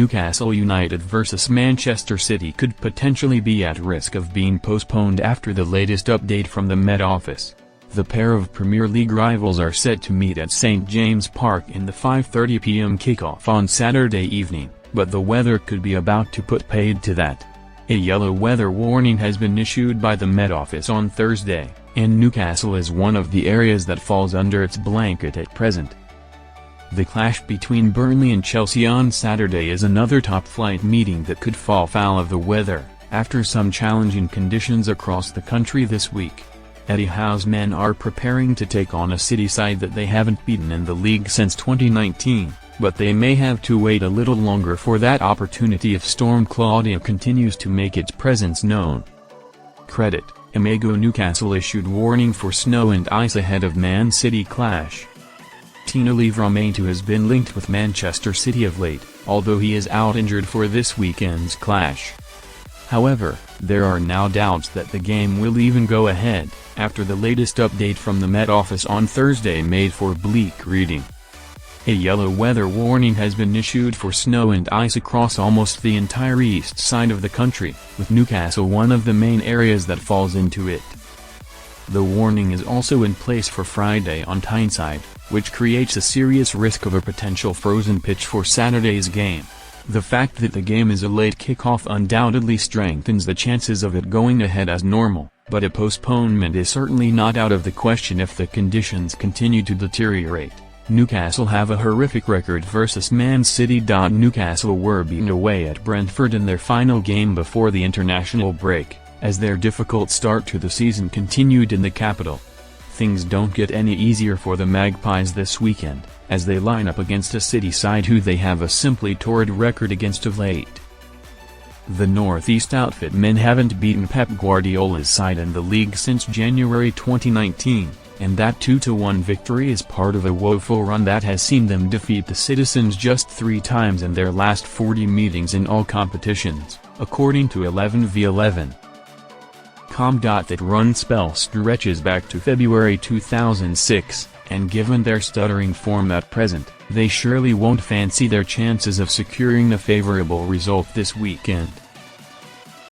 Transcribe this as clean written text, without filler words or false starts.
Newcastle United vs Manchester City could potentially be at risk of being postponed after the latest update from the Met Office. The pair of Premier League rivals are set to meet at St James Park in the 5:30 p.m. kickoff on Saturday evening, but the weather could be about to put paid to that. A yellow weather warning has been issued by the Met Office on Thursday, and Newcastle is one of the areas that falls under its blanket at present. The clash between Burnley and Chelsea on Saturday is another top-flight meeting that could fall foul of the weather, after some challenging conditions across the country this week. Eddie Howe's men are preparing to take on a City side that they haven't beaten in the league since 2019, but they may have to wait a little longer for that opportunity if Storm Claudia continues to make its presence known. Credit: Imago Newcastle issued warning for snow and ice ahead of Man City clash. Tino Livramento has been linked with Manchester City of late, although he is out injured for this weekend's clash. However, there are now doubts that the game will even go ahead, after the latest update from the Met Office on Thursday made for bleak reading. A yellow weather warning has been issued for snow and ice across almost the entire east side of the country, with Newcastle one of the main areas that falls into it. The warning is also in place for Friday on Tyneside, which creates a serious risk of a potential frozen pitch for Saturday's game. The fact that the game is a late kickoff undoubtedly strengthens the chances of it going ahead as normal, but a postponement is certainly not out of the question if the conditions continue to deteriorate. Newcastle have a horrific record versus Man City. Newcastle were beaten away at Brentford in their final game before the international break, as their difficult start to the season continued in the capital. Things don't get any easier for the Magpies this weekend, as they line up against a City side who they have a simply torrid record against of late. The Northeast outfit men haven't beaten Pep Guardiola's side in the league since January 2019, and that 2-1 victory is part of a woeful run that has seen them defeat the Citizens just 3 times in their last 40 meetings in all competitions, according to 11v11. That run spell stretches back to February 2006, and given their stuttering form at present, they surely won't fancy their chances of securing a favorable result this weekend.